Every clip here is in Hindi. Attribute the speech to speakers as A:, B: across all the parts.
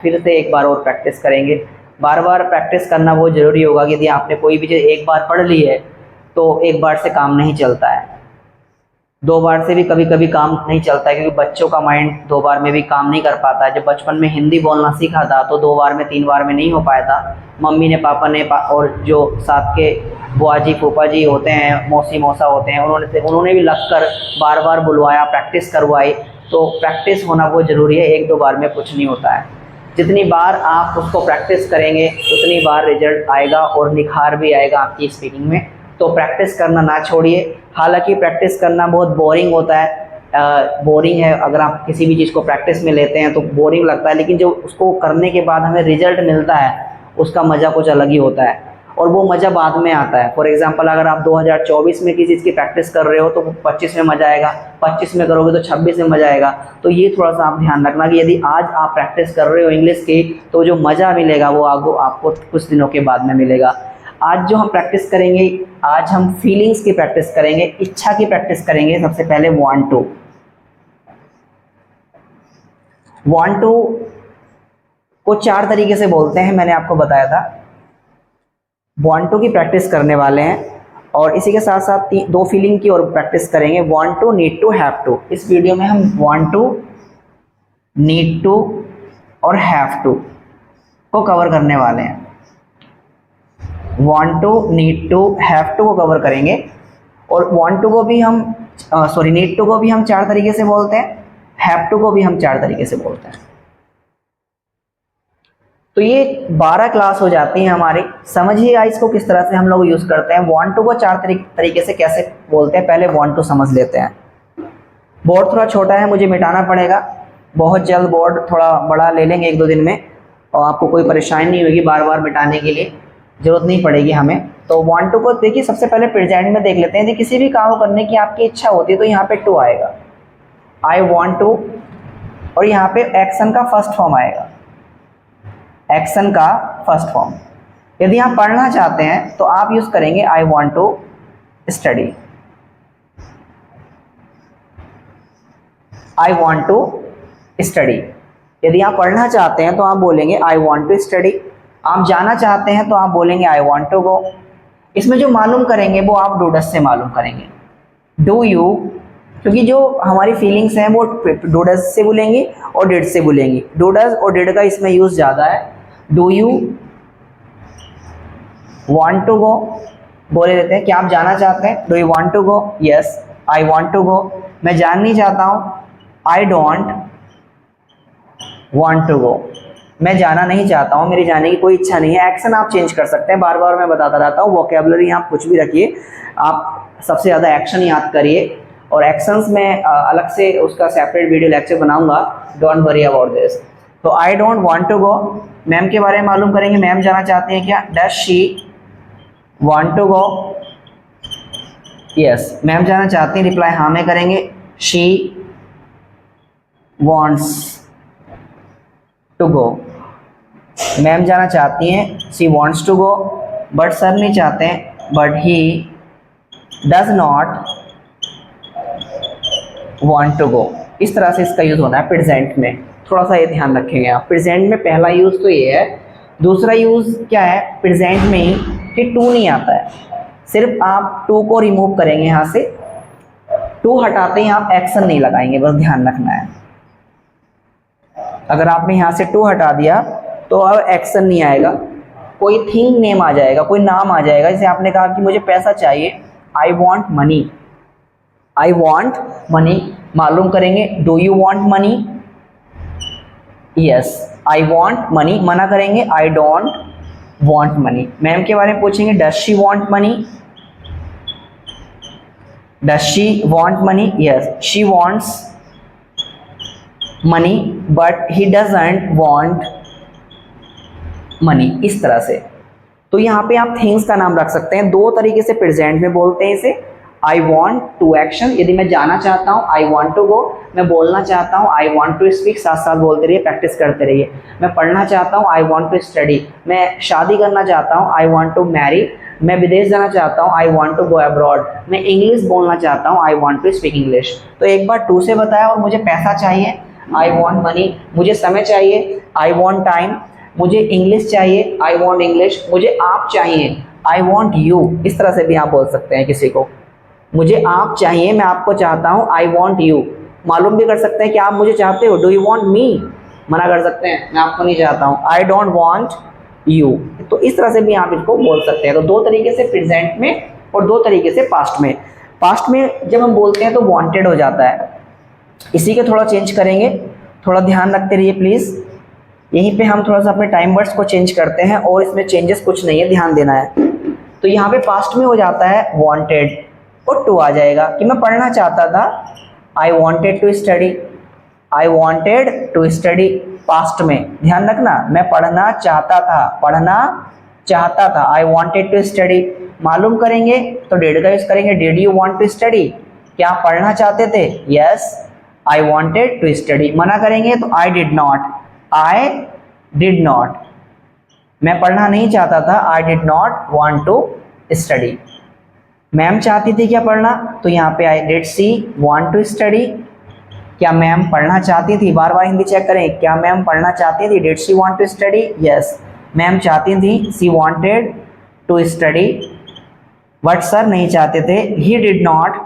A: फिर से एक बार और प्रैक्टिस करेंगे। बार बार प्रैक्टिस करना बहुत ज़रूरी होगा कि यदि आपने कोई भी चीज़ एक बार पढ़ ली है तो एक बार से काम नहीं चलता है, दो बार से भी कभी कभी काम नहीं चलता है, क्योंकि बच्चों का माइंड दो बार में भी काम नहीं कर पाता है। जब बचपन में हिंदी बोलना सीखा था तो दो बार में तीन बार में नहीं हो पाया था। मम्मी ने पापा ने और जो साथ के बुआ जी फूफा जी होते हैं, मौसी मौसा होते हैं, उन्होंने भी लग कर बार बार बुलवाया, प्रैक्टिस करवाई। तो प्रैक्टिस होना बहुत ज़रूरी है, एक दो बार में कुछ नहीं होता है। जितनी बार आप उसको प्रैक्टिस करेंगे उतनी बार रिजल्ट आएगा और निखार भी आएगा आपकी स्पीकिंग में। तो प्रैक्टिस करना ना छोड़िए। हालांकि प्रैक्टिस करना बहुत बोरिंग होता है, बोरिंग है, अगर आप किसी भी चीज़ को प्रैक्टिस में लेते हैं तो बोरिंग लगता है, लेकिन जो उसको करने के बाद हमें रिजल्ट मिलता है उसका मज़ा कुछ अलग ही होता है, और वो मज़ा बाद में आता है। फॉर एग्जांपल अगर आप 2024 में किसी चीज़ की प्रैक्टिस कर रहे हो तो 25 में मज़ा आएगा, 25 में करोगे तो 26 में मज़ा आएगा। तो ये थोड़ा सा आप ध्यान रखना कि यदि आज आप प्रैक्टिस कर रहे हो इंग्लिश की तो जो मज़ा मिलेगा वो आपको कुछ दिनों के बाद में मिलेगा। आज जो हम प्रैक्टिस करेंगे, आज हम फीलिंग्स की प्रैक्टिस करेंगे, इच्छा की प्रैक्टिस करेंगे। सबसे पहले वांट टू को चार तरीके से बोलते हैं, मैंने आपको बताया था। वांट टू की प्रैक्टिस करने वाले हैं और इसी के साथ साथ दो फीलिंग की और प्रैक्टिस करेंगे, want to, need to, have to. इस वीडियो में हम वांट टू, नीड टू और हैव टू को कवर करने वाले हैं। Want to, need to, have to को कवर करेंगे। और वांट टू को भी हम नीड टू को भी हम चार तरीके से बोलते हैं, हैव टू को भी हम चार तरीके से बोलते हैं। तो ये 12 क्लास हो जाती है हमारी। समझिएगा इसको किस तरह से हम लोग यूज़ करते हैं। वांट टू को चार तरीके से कैसे बोलते हैं, पहले वांट टू समझ लेते हैं। बोर्ड थोड़ा छोटा है, मुझे मिटाना पड़ेगा, बहुत जल्द बोर्ड थोड़ा बड़ा ले लेंगे एक दो दिन में, और आपको कोई परेशानी नहीं होगी, बार बार मिटाने के लिए जरूरत नहीं पड़ेगी हमें। तो वांट टू को देखिए, सबसे पहले प्रेजेंट में देख लेते हैं। यदि किसी भी काम करने की आपकी इच्छा होती है तो यहाँ पे टू आएगा, आई वांट टू, और यहाँ पे एक्शन का फर्स्ट फॉर्म आएगा, एक्शन का फर्स्ट फॉर्म। यदि आप पढ़ना चाहते हैं तो आप यूज करेंगे I want to study, I want to study. यदि आप पढ़ना चाहते हैं तो आप बोलेंगे आई वांट टू स्टडी। आप जाना चाहते हैं तो आप बोलेंगे आई वांट टू गो। इसमें जो मालूम करेंगे वो आप डूडस से मालूम करेंगे, डू यू, क्योंकि जो हमारी फीलिंग्स हैं वो डूडस से बोलेंगी और डिड से बोलेंगी। डूडस और डिड का इसमें यूज ज़्यादा है। Do you want to go, बोले देते हैं कि आप जाना चाहते हैं, do you want to go, yes I want to go. मैं जान नहीं चाहता हूँ, I don't want to go, मैं जाना नहीं चाहता हूँ, मेरी जाने की कोई इच्छा नहीं है। एक्शन आप चेंज कर सकते हैं, बार बार मैं बताता रहता हूँ। वोकेबलरी आप कुछ भी रखिए, आप सबसे ज़्यादा एक्शन याद करिए, और एक्शंस में अलग से उसका सेपरेट वीडियो लेक्चर बनाऊंगा, डोंट वरी अबाउट दिस। तो I don't want to go, ma'am के बारे में मालूम करेंगे, मैम जाना चाहती हैं क्या, does she want to go, yes ma'am जाना चाहती हैं, रिप्लाई हाँ में करेंगे, she wants to go. Ma'am जाना चाहती हैं, she wants to go, but sir नहीं चाहते हैं, but he does not want to go. इस तरह से इसका यूज़ होना है प्रेजेंट में, थोड़ा सा ये ध्यान रखेंगे आप। प्रेजेंट में पहला यूज़ तो ये है। दूसरा यूज़ क्या है प्रेजेंट में ही, कि टू नहीं आता है, सिर्फ आप टू को रिमूव करेंगे यहाँ से। टू हटाते ही आप एक्शन नहीं लगाएंगे, बस ध्यान रखना है। अगर आपने यहाँ से टू हटा दिया तो अब एक्शन नहीं आएगा, कोई थिंग नेम आ जाएगा, कोई नाम आ जाएगा। जैसे आपने कहा कि मुझे पैसा चाहिए, I want money, I want money, मालूम करेंगे, do you want money, yes I want money, मना करेंगे, I don't want money. Ma'am के बारे में पूछेंगे, does she want money, does she want money, yes she wants money, but he doesn't want money. इस तरह से। तो यहाँ पे आप थिंग्स का नाम रख सकते हैं। दो तरीके से प्रेजेंट में बोलते हैं इसे, आई वॉन्ट टू एक्शन, यदि मैं जाना चाहता हूँ आई वॉन्ट टू गो, मैं बोलना चाहता हूँ आई वॉन्ट टू स्पीक, साथ साथ बोलते रहिए, प्रैक्टिस करते रहिए। मैं पढ़ना चाहता हूँ आई वॉन्ट टू स्टडी, मैं शादी करना चाहता हूँ आई वॉन्ट टू मैरी, मैं विदेश जाना चाहता हूँ I want to go abroad, मैं इंग्लिश बोलना चाहता हूँ I want to speak English. तो एक बार टू से बताया, और मुझे पैसा चाहिए, आई वॉन्ट मनी। मुझे समय चाहिए, आई वॉन्ट टाइम। मुझे इंग्लिश चाहिए, आई वॉन्ट इंग्लिश। मुझे आप चाहिए, आई वॉन्ट यू। इस तरह से भी आप बोल सकते हैं किसी को, मुझे आप चाहिए, मैं आपको चाहता हूँ, आई वॉन्ट यू। मालूम भी कर सकते हैं कि आप मुझे चाहते हो, डू यू वॉन्ट मी। मना कर सकते हैं, मैं आपको नहीं चाहता हूँ, आई डोंट वॉन्ट यू। तो इस तरह से भी आप इसको बोल सकते हैं। तो दो तरीके से प्रेजेंट में और दो तरीके से पास्ट में। पास्ट में जब हम बोलते हैं तो वांटेड हो जाता है, इसी के थोड़ा चेंज करेंगे, थोड़ा ध्यान रखते रहिए प्लीज़। यहीं पे हम थोड़ा सा अपने टाइम वर्ड्स को चेंज करते हैं और इसमें चेंजेस कुछ नहीं है, ध्यान देना है। तो यहाँ पे पास्ट में हो जाता है वांटेड और टू आ जाएगा कि मैं पढ़ना चाहता था, I wanted to study. I wanted to study past में, ध्यान रखना, मैं पढ़ना चाहता था, पढ़ना चाहता था, आई वांटेड टू स्टडी। मालूम करेंगे तो डिड का यूज करेंगे, did you want to study, क्या आप पढ़ना चाहते थे, yes I wanted to study. मना करेंगे तो I did not, I did not, मैं पढ़ना नहीं चाहता था, I did not want to study. Ma'am चाहती थी क्या पढ़ना, तो यहाँ पे I did she want to study. क्या मैम पढ़ना चाहती थी, बार बार हिंदी चेक करें, क्या मैम पढ़ना चाहती थी, did she want to study, yes ma'am चाहती थी, she wanted to study. But sir नहीं चाहते थे, he did not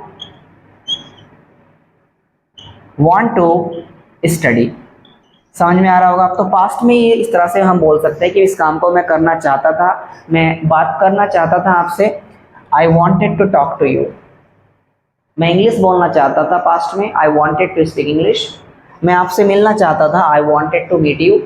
A: want to study. समझ में आ रहा होगा। तो पास्ट में ये इस तरह से हम बोल सकते हैं कि इस काम को मैं करना चाहता था, मैं बात करना चाहता था आपसे, I wanted to talk to you. मैं इंग्लिश बोलना चाहता था पास्ट में, I wanted to speak English. मैं आपसे मिलना चाहता था, I wanted to meet you,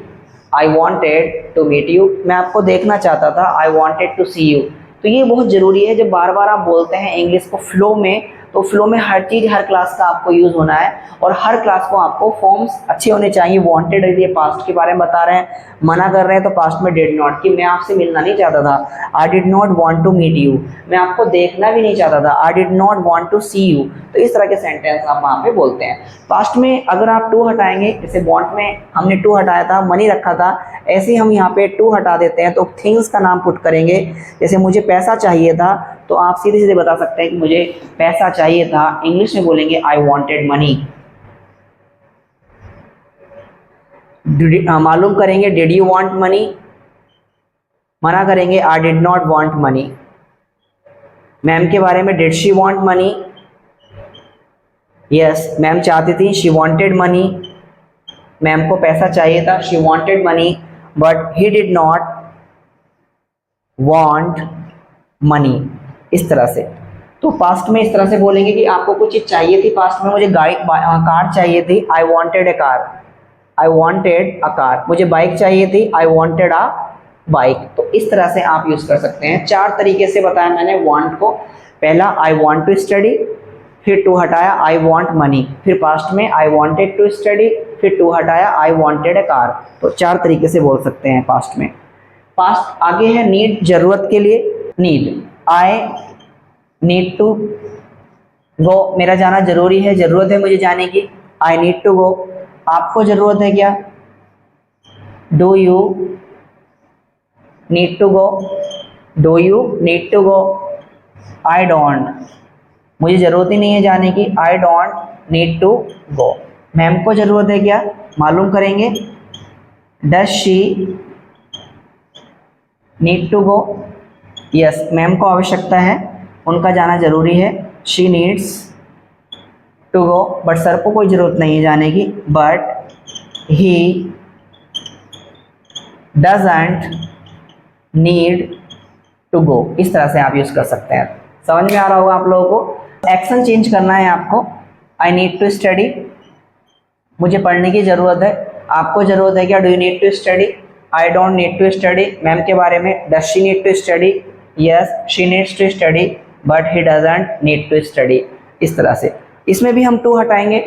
A: I wanted to meet you. मैं आपको देखना चाहता था, I wanted to see you. तो ये बहुत ज़रूरी है, जब बार बार आप बोलते हैं इंग्लिश को फ्लो में, तो फ्लो में हर चीज़ हर क्लास का आपको यूज़ होना है और हर क्लास को आपको फॉर्म्स अच्छे होने चाहिए। वांटेड यदि पास्ट के बारे में बता रहे हैं, मना कर रहे हैं तो पास्ट में डिड नॉट, कि मैं आपसे मिलना नहीं चाहता था, I did not want to meet you. मैं आपको देखना भी नहीं चाहता था, I did not want to see you. तो इस तरह के सेंटेंस आप वहाँ पे बोलते हैं। पास्ट में अगर आप टू हटाएंगे, जैसे वांट में हमने टू हटाया था, मनी रखा था, ऐसे ही हम यहाँ पे टू हटा देते हैं तो थिंग्स का नाम पुट करेंगे। जैसे मुझे पैसा चाहिए था, तो आप सीधे सीधे बता सकते हैं कि मुझे पैसा चाहिए था, इंग्लिश में बोलेंगे आई वांटेड मनी। मालूम करेंगे डिड यू वांट मनी, मना करेंगे आई did not want money. Ma'am के बारे में did she want money, yes ma'am चाहती थी, शी वांटेड मनी। मैम को पैसा चाहिए था, she wanted money, but he did not want money. इस तरह से। तो पास्ट में इस तरह से बोलेंगे कि आपको कुछ चीज़ चाहिए थी, पास्ट में मुझे कार चाहिए थी, I wanted A car, I wanted a car. मुझे बाइक चाहिए थी, आई वांटेड अ बाइक। तो इस तरह से आप यूज़ कर सकते हैं। चार तरीके से बताया मैंने वांट को। पहला आई वांट टू स्टडी, फिर टू हटाया आई वांट मनी, फिर पास्ट में आई वांटेड टू स्टडी, फिर टू हटाया आई वांटेड ए कार। तो चार तरीके से बोल सकते हैं पास्ट में। पास्ट आगे है नीड, जरूरत के लिए, need, I need to go, मेरा जाना जरूरी है, जरूरत है मुझे जाने की, आई नीड टू गो। आपको जरूरत है क्या, do you need to go, do you need to go. I don't, मुझे ज़रूरत ही नहीं है जाने की, I don't need to go. Ma'am को ज़रूरत है क्या, मालूम करेंगे, does she need to go, yes ma'am को आवश्यकता है, उनका जाना ज़रूरी है, she needs to go. But sir को कोई ज़रूरत नहीं है जाने की, but he doesn't need to go. इस तरह से आप यूज़ कर सकते हैं। समझ में आ रहा होगा आप लोगों को। एक्शन चेंज करना है आपको, आई नीड टू स्टडी, मुझे पढ़ने की ज़रूरत है, आपको ज़रूरत है क्या, do you need to study, I don't need to study. Ma'am के बारे में, does she need to study, yes she needs to study, but he doesn't need to study. इस तरह से। इसमें भी हम टू हटाएंगे,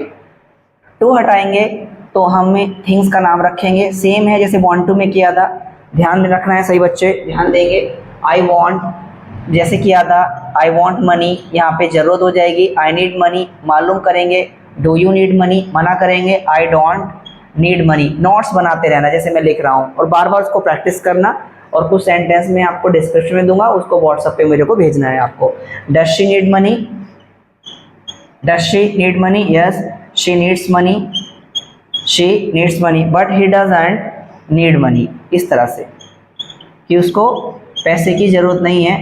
A: टू हटाएंगे तो हम थिंग्स का नाम रखेंगे, सेम है जैसे वांट टू में किया था। ध्यान रखना है सही बच्चे, ध्यान देंगे। आई वांट जैसे किया था, आई वांट मनी, यहाँ पे ज़रूरत हो जाएगी, आई नीड मनी। मालूम करेंगे, डू यू नीड मनी, मना करेंगे, I don't need money. Notes बनाते रहना जैसे मैं लिख रहा हूँ और बार बार उसको प्रैक्टिस करना। और कुछ सेंटेंस में आपको डिस्क्रिप्शन में दूंगा, उसको व्हाट्सएप पे मेरे को भेजना है आपको। Does she need money, does she need money, yes she needs money, she needs money but he doesn't need money, इस तरह से कि उसको पैसे की ज़रूरत नहीं है,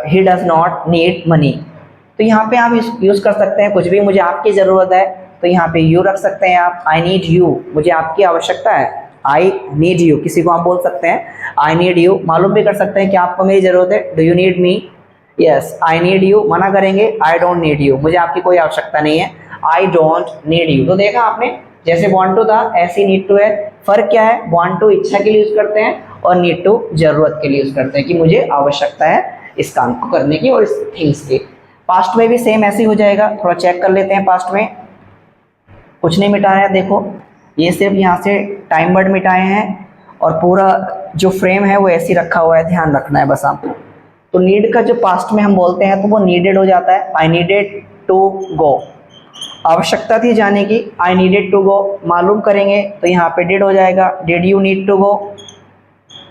A: ही डज नॉट नीड मनी। तो यहाँ पे आप यूज़ कर सकते हैं कुछ भी, मुझे आपकी ज़रूरत है तो यहाँ पे यू रख सकते हैं आप, आई नीड यू, मुझे आपकी आवश्यकता है, आई नीड यू, किसी को आप बोल सकते हैं आई नीड यू, मालूम भी कर सकते हैं कि आपको मेरी ज़रूरत है, do you need me, yes I need you, मना करेंगे आई डोंट नीड यू, मुझे आपकी कोई आवश्यकता नहीं है, आई डोंट नीड यू। तो देखा आपने, जैसे वांट टू था ऐसे नीड टू है, फ़र्क क्या है, वांट टू इच्छा के लिए यूज़ करते हैं और नीड टू ज़रूरत के लिए यूज़ करते हैं कि मुझे आवश्यकता है इस काम को करने की और इस थिंग्स की। पास्ट में भी सेम ऐसे ही हो जाएगा, थोड़ा चेक कर लेते हैं। पास्ट में कुछ नहीं मिटाया है, देखो ये सिर्फ यहाँ से टाइम वर्ड मिटाए हैं और पूरा जो फ्रेम है वो ऐसे ही रखा हुआ है, ध्यान रखना है बस आपको। तो नीड का जो पास्ट में हम बोलते हैं तो वो नीडेड हो जाता है, आई नीडेड टू गो, आवश्यकता थी जाने की, आई नीडेड टू गो, मालूम करेंगे तो यहाँ पे डिड हो जाएगा, did you need to go,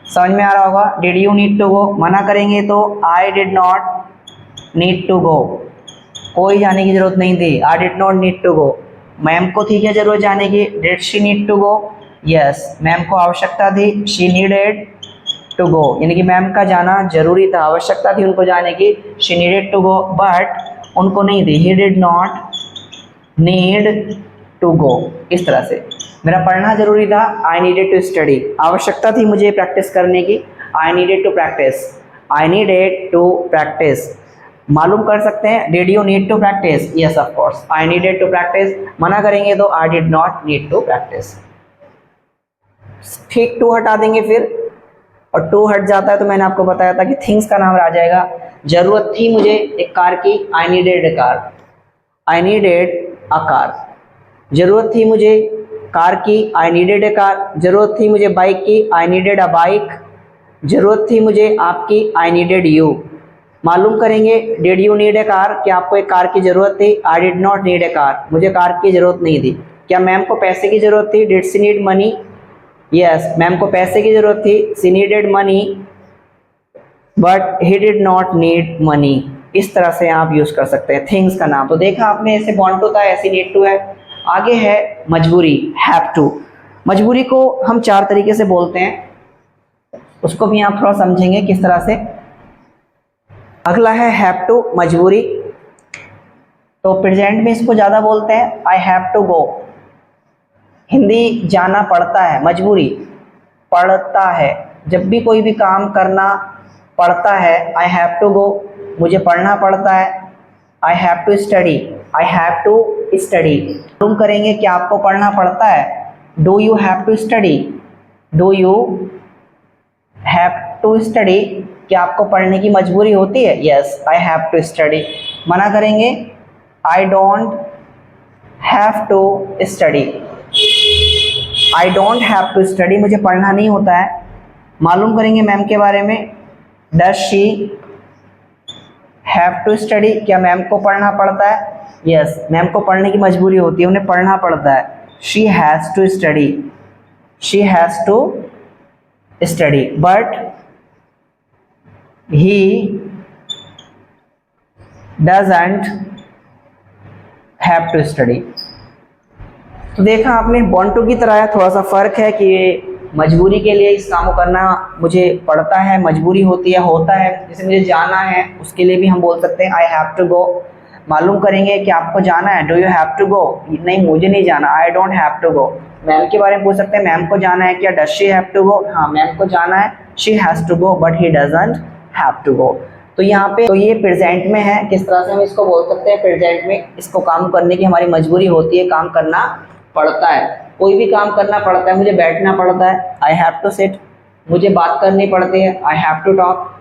A: समझ में आ रहा होगा, did you need to go, मना करेंगे तो I did not need to go, कोई जाने की जरूरत नहीं थी, I did not need to go, ma'am को थी क्या जरूरत जाने की, did she need to go, yes ma'am को आवश्यकता थी, शी नीडेड टू गो, यानी कि मैम का जाना जरूरी था, आवश्यकता थी उनको जाने की, she needed to go, but उनको नहीं थी, he did not need to go, इस तरह से। मेरा पढ़ना जरूरी था, आई नीडेड टू स्टडी, आवश्यकता थी मुझे प्रैक्टिस करने की, I needed to practice, I needed to practice, मालूम कर सकते हैं did you need to practice, yes of course I needed to practice, मना करेंगे तो I did not need to practice. ठीक, टू हटा देंगे फिर, और टू हट जाता है तो मैंने आपको बताया था कि थिंग्स का नाम आ जाएगा। जरूरत थी मुझे एक कार की, I needed A car, I needed a car, जरूरत थी मुझे कार की, आई नीडेड ए कार, जरूरत थी मुझे बाइक की, आई नीडेड अ बाइक, जरूरत थी मुझे आपकी, आई नीडेड यू, मालूम करेंगे did you need a car, क्या आपको एक कार की जरूरत थी, I did not need a car, मुझे कार की जरूरत नहीं थी, क्या मैम को पैसे की जरूरत थी, did she need money, yes ma'am को पैसे की जरूरत थी, she needed money but he did not need money, इस तरह से आप यूज कर सकते हैं थिंग्स का नाम। तो देखा आपने, ऐसे वांट टू था, ऐसे नीड टू है। आगे है मजबूरी, हैव टू। मजबूरी को हम चार तरीके से बोलते हैं, उसको भी आप थोड़ा समझेंगे किस तरह से। अगला है हैव टू, मजबूरी, तो प्रेजेंट में इसको ज़्यादा बोलते हैं, I have to go, Hindi जाना पड़ता है, मजबूरी पड़ता है, जब भी कोई भी काम करना पड़ता है, आई हैव टू गो, मुझे पढ़ना पड़ता है, I have to study, I have to study, तुम करेंगे कि आपको पढ़ना पड़ता है, do you have to study, do you have to study, क्या आपको पढ़ने की मजबूरी होती है, yes I have to study, मना करेंगे I don't have to study, I don't have to study, मुझे पढ़ना नहीं होता है, मालूम करेंगे मैम के बारे में, does she have to study, क्या मैम को पढ़ना पड़ता है, यस मैम को पढ़ने की मजबूरी होती है, उन्हें पढ़ना पड़ता है, she has to study, she has to study but he doesn't have to study। तो देखा आपने, want to की तरह है, थोड़ा सा फर्क है कि मजबूरी के लिए इस काम को करना मुझे पड़ता है, मजबूरी होती है, होता है, जैसे मुझे जाना है उसके लिए भी हम बोल सकते हैं आई हैव टू गो, मालूम करेंगे कि आपको जाना है, do you have to go, नहीं मुझे नहीं जाना, I don't have to go, ma'am के बारे में पूछ सकते हैं मैम को जाना है क्या, does she have to go, हाँ मैम को जाना है, she has to go but he doesn't have to go. तो यहाँ पे तो ये प्रेजेंट में है, किस तरह से हम इसको बोल सकते हैं, प्रेजेंट में इसको काम करने की हमारी मजबूरी होती है, काम करना पड़ता है, कोई भी काम करना पड़ता है, मुझे बैठना पड़ता है, आई हैव टू सिट, मुझे बात करनी पड़ती है, I have to talk,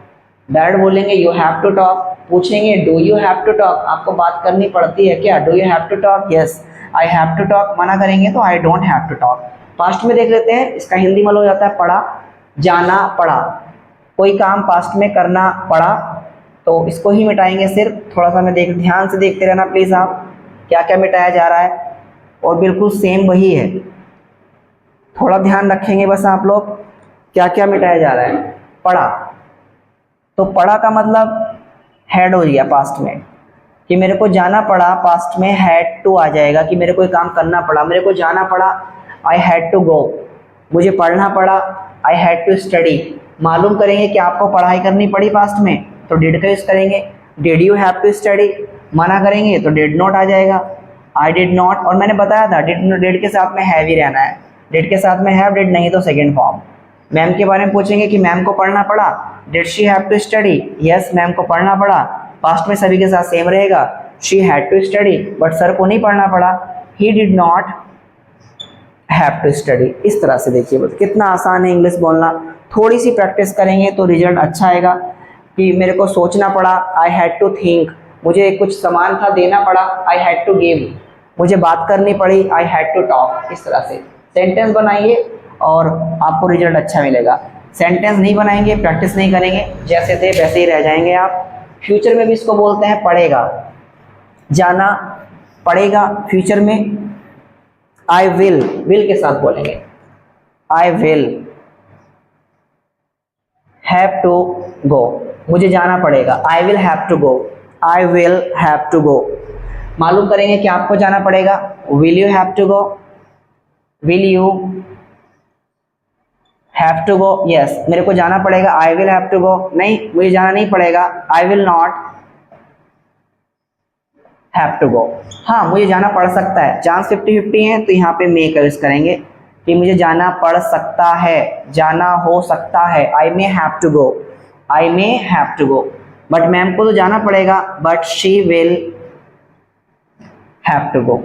A: dad बोलेंगे यू हैव टू टॉक, पूछेंगे do you have to talk, आपको बात करनी पड़ती है क्या, do you have to talk, yes I have to talk, मना करेंगे तो I don't have to talk. Past में देख लेते हैं, इसका हिंदी में हो जाता है पढ़ा, जाना पड़ा, कोई काम पास्ट में करना पड़ा, तो इसको ही मिटाएंगे सिर्फ, थोड़ा सा मैं ध्यान से देखते रहना प्लीज़ आप, क्या क्या मिटाया जा रहा है, और बिल्कुल सेम वही है, थोड़ा ध्यान रखेंगे बस आप लोग, क्या क्या मिटाया जा रहा है। पढ़ा, तो पढ़ा का मतलब हैड हो गया पास्ट में, कि मेरे को जाना पड़ा, पास्ट में हैड टू आ जाएगा कि मेरे को काम करना पड़ा, मेरे को जाना पड़ा, आई हैड टू गो, मुझे पढ़ना पड़ा, आई हैड टू स्टडी। मालूम करेंगे कि आपको पढ़ाई करनी पड़ी पास्ट में, तो डिड का यूज़ करेंगे। Did you have to study, मना करेंगे तो डिड नॉट आ जाएगा, आई डिड नॉट। और मैंने बताया था डिड के साथ में हैव ही रहना है, डिड के साथ में हैव, डिड नहीं तो सेकेंड फॉर्म। मैम के बारे में पूछेंगे कि मैम को पढ़ना पड़ा, did she have to study, yes ma'am को पढ़ना पड़ा, पास्ट में सभी के साथ सेम रहेगा, she had to study, but sir को नहीं पढ़ना पड़ा, he did not have to study. इस तरह से देखिए बस कितना आसान है इंग्लिश बोलना। थोड़ी सी प्रैक्टिस करेंगे तो रिजल्ट अच्छा आएगा। कि मेरे को सोचना पड़ा, आई हैड टू थिंक, मुझे कुछ सामान था देना पड़ा, आई हैड टू गिव, मुझे बात करनी पड़ी, आई हैड टू टॉक। इस तरह से सेंटेंस बनाइए और आपको रिजल्ट अच्छा मिलेगा। सेंटेंस नहीं बनाएंगे, प्रैक्टिस नहीं करेंगे, जैसे थे वैसे ही रह जाएंगे आप। फ्यूचर में भी इसको बोलते हैं पढ़ेगा, जाना पड़ेगा। फ्यूचर में आई विल के साथ बोलेंगे, I will have to go, मुझे जाना पड़ेगा, I will have to go, I will have to go. मालूम करेंगे कि आपको जाना पड़ेगा, will you have to go, will you have to go, yes मेरे को जाना पड़ेगा, I will have to go, नहीं मुझे जाना नहीं पड़ेगा, I will not have to go. हाँ मुझे जाना पड़ सकता है, चांस 50-50 है तो यहाँ पे मे का यूज करेंगे कि मुझे जाना पड़ सकता है, जाना हो सकता है, I may have to go, I may have to go. But ma'am को तो जाना पड़ेगा, but she will have to go.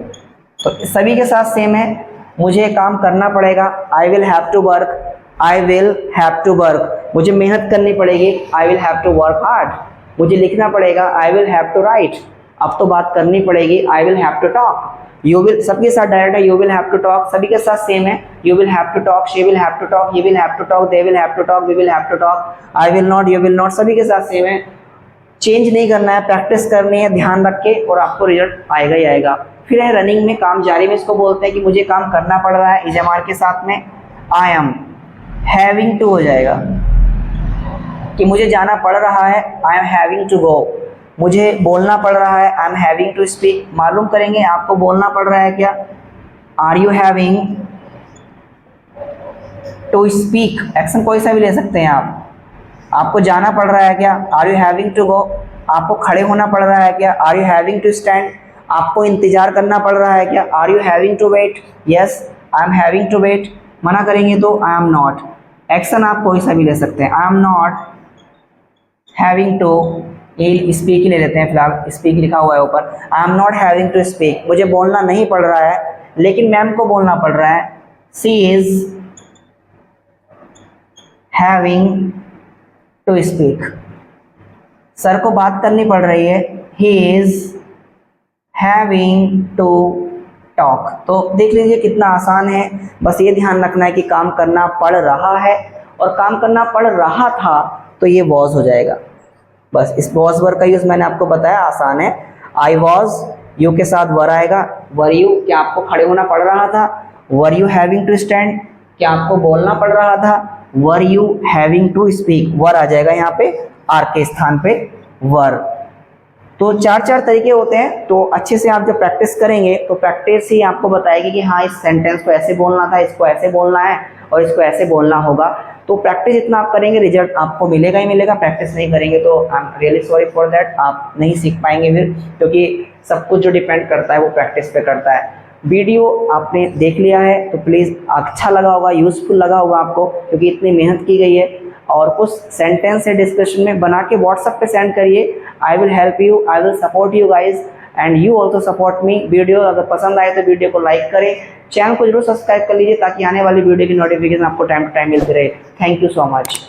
A: तो सभी के साथ सेम है, मुझे काम करना पड़ेगा, I will have to work, I will have to work, मुझे मेहनत करनी पड़ेगी, I will have to work hard, मुझे लिखना पड़ेगा, I will have to write, अब तो बात करनी पड़ेगी, I will have to talk. You will सबके साथ डायरेक्ट है, you will have to talk, सभी के साथ सेम है, you will have to talk, she will have to talk, he will have to talk, they will have to talk, we will have to talk, I will not, you will not, सभी के साथ सेम है। चेंज नहीं करना है, प्रैक्टिस करनी है ध्यान रख के, और आपको रिजल्ट आएगा ही आएगा। फिर है रनिंग में, काम जारी में इसको बोलते हैं कि मुझे काम करना पड़ रहा है, इजमार के साथ में आई एम हैविंग टू हो जाएगा कि मुझे जाना पड़ रहा है, I am having to go, मुझे बोलना पड़ रहा है, I am having to speak. मालूम करेंगे आपको बोलना पड़ रहा है क्या, are you having to speak, action कोई सा भी ले सकते हैं आप। आपको जाना पड़ रहा है क्या, are you having to go, आपको खड़े होना पड़ रहा है क्या, are you having to stand, आपको इंतजार करना पड़ रहा है क्या, are you having to wait, yes I am having to wait. मना करेंगे तो आई एम नॉट, एक्शन आप कोई सा भी ले सकते हैं, I am not having to, speak ही ले लेते हैं फिलहाल, स्पीक लिखा हुआ है ऊपर, I am not having to speak, मुझे बोलना नहीं पड़ रहा है लेकिन मैम को बोलना पड़ रहा है, she is having to speak, sir को बात करनी पड़ रही है, he is having to talk. तो देख लीजिए कितना आसान है, बस ये ध्यान रखना है कि काम करना पड़ रहा है, और काम करना पड़ रहा था तो ये वॉज हो जाएगा। बस इस वॉज वर्ड का यूज मैंने आपको बताया, आसान है। आई वॉज, यू के साथ वर आएगा, वर यू, क्या आपको खड़े होना पड़ रहा था, were you having to stand, क्या आपको बोलना पड़ रहा था, were you having to speak, were आ जाएगा यहाँ पे आर के स्थान पे वर। तो 4 तरीके होते हैं, तो अच्छे से आप जब प्रैक्टिस करेंगे तो प्रैक्टिस ही आपको बताएगी कि हाँ इस सेंटेंस को ऐसे बोलना था, इसको ऐसे बोलना है और इसको ऐसे बोलना होगा। तो प्रैक्टिस जितना आप करेंगे रिजल्ट आपको मिलेगा ही मिलेगा, प्रैक्टिस नहीं करेंगे तो I am really sorry for that, आप नहीं सीख पाएंगे फिर, क्योंकि सब कुछ जो डिपेंड करता है वो प्रैक्टिस पे करता है। वीडियो आपने देख लिया है तो प्लीज़ अच्छा लगा होगा, यूज़फुल लगा होगा आपको, क्योंकि इतनी मेहनत की गई है। और कुछ सेंटेंस है डिस्कशन में बना के व्हाट्सएप पे सेंड करिए, I will help you, I will support you guys and you also support me. Video अगर पसंद आए तो वीडियो को लाइक करें, चैनल को जरूर सब्सक्राइब कर लीजिए ताकि आने वाली वीडियो की नोटिफिकेशन आपको टाइम टू टाइम मिलती रहे। Thank you so much.